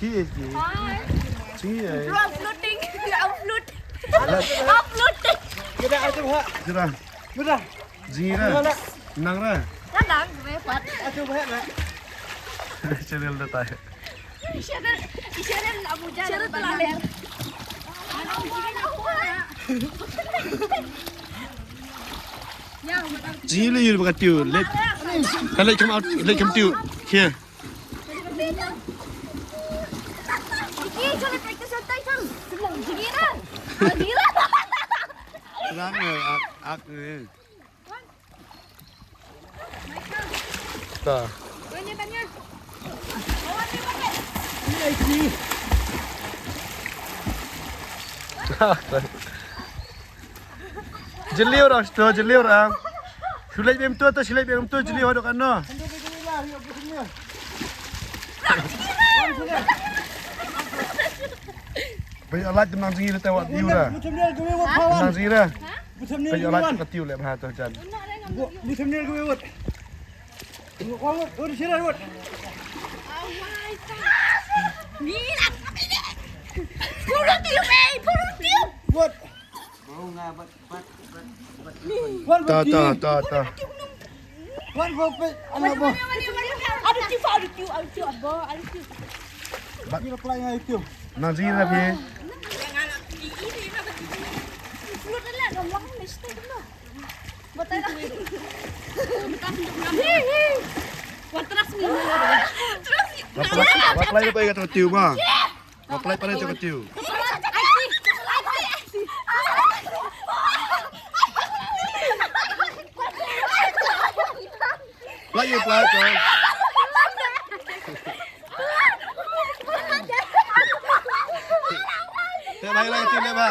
Ki. Jingi ai. I'm floating. I'm floating. Kita atu ha. Jira. Mudah. Jingi ra. Nang ra. Nó nặng về Phật. Atu ha na. Channel dah tay. Isyana là một gia đình là đẹp. Jingi le you bakat tiu. Let come out. Let come tiu. Here. Iki cho nó practice santai sang. Sebelum gila. Gila. Rang ak ni. Ta. Banyak. Jeli orang sto, jeli orang. Sulai bem tu atau silai bem tu jeli hodok ano. Bây lát chấm nang jingi le tawat tiu ra. Musim ni gue buat kawan. Nang jingi ra. Musim ni Bây gue lát buat. ka tiu le bha tu jan. Musim ni gue buat. Kawan, udah sini buat. Gila. Purut tiêu mày, purut tiêu. Buat. Buat Ta bagi. ta. Buat buat. Anak buat. Ada tiêu apa? Ada tiêu. Bagi reply ngai itu. Nang jingi ra phi. Purut ni lah, ngomong mesti tu lah. Betul lah. Terus ni. Apply le pai ka tiu ma. Apply pada tu ka tiu. Lagi apply ko. Te lagi tiu le ba.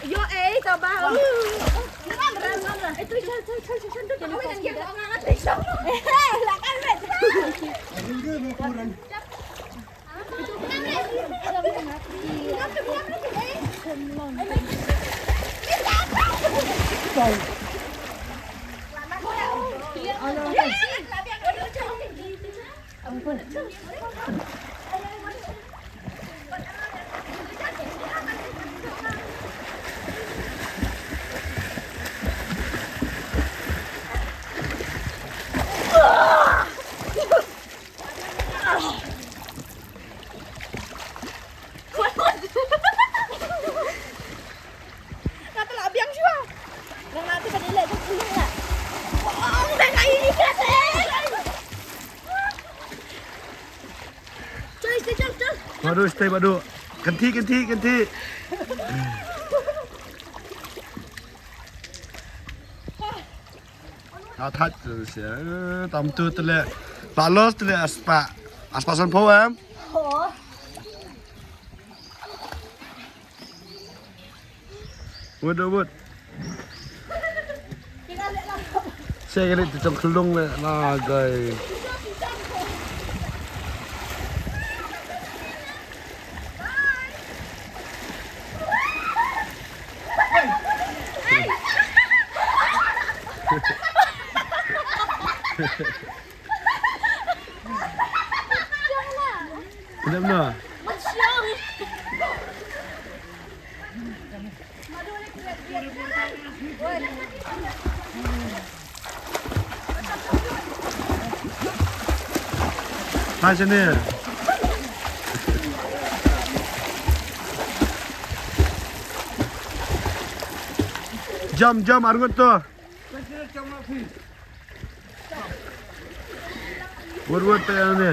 Yo tao ba. Itu lah kan bet. Gue mau kurang. Kenapa lah biang siapa? Orang nanti pada lihat tu pulang lah. Oh, dah ini kan? Col. Badu stay badu. Ganti. Thật rồi sẽ tầm tư tê lệ. Bà lốt tê lệ aspa son po em. Wood. Xe cái này từ trong khung lung này là gầy. Kenapa no? Hai sini. Jam arungut tu. Buat tayang ni.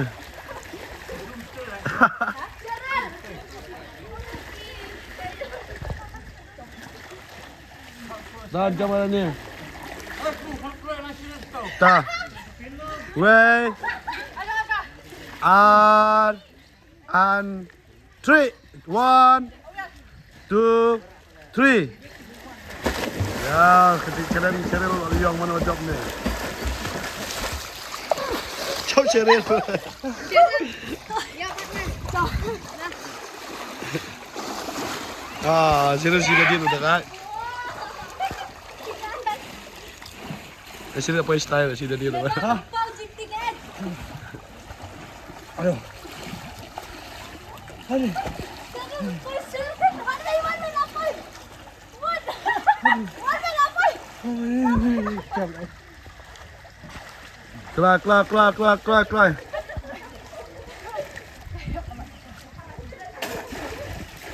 Dah jam mana ni? Ta. Wait. And 3. 1, 2, 3. Ya, keren yang mana job ni. Job serius. Ah, serius sudah dia udah kan. Sini apa style sudah dia udah. Aduh. Aduh. Keluar.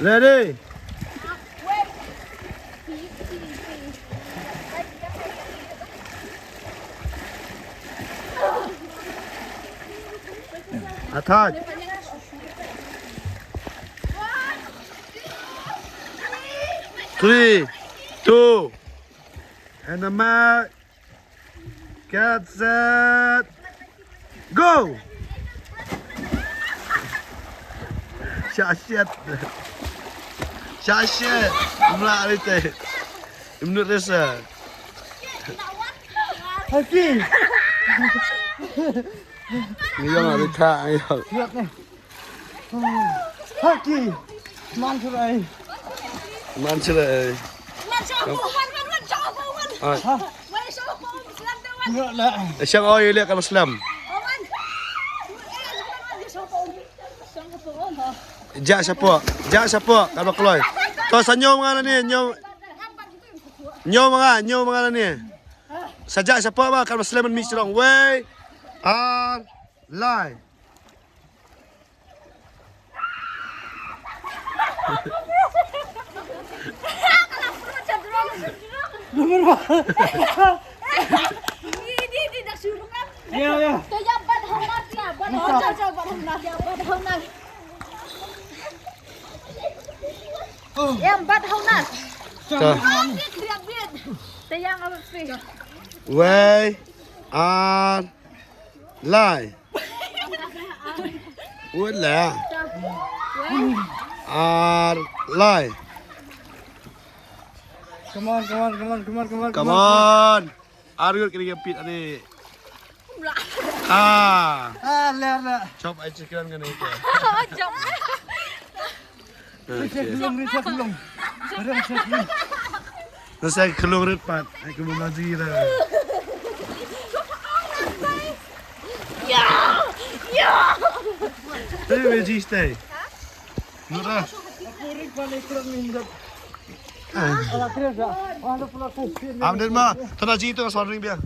Ready? Attack. 3, 2, and the mark. Get set. Go. Syat. Mula rite. Menurut rasa. Haki. Ni yang ada tak ayah. Lihat nih. Haki. Mansurai. Manchester. Enggak lah. Siang awal lihat kalau Islam. Jak siapa? Kalau keluar. Tu senyum mana ni? Nyom mana ni? Sajak siapa bah? Kalau Islam mix wrong way. Lie. Nomor berapa? Ini dah suruh kan? Ya. Kayak bat honat lah, bat honat. Yang bat honat. Biar. Tayang apa sih? Way. Lie. Wala. Lie. Come on. Come on. Argut kena gempit ni. Lihat. Chop ai chicken kan ni. Jom. Riset belum. Nasi kelung repat. Aku mau ngaji dah. Ya. Tapi veggie stay. Nura. Kuring balik kurang mindat. Ala kerja. Ala pulang. Amden mah, tu ngaji tu suara ring biar.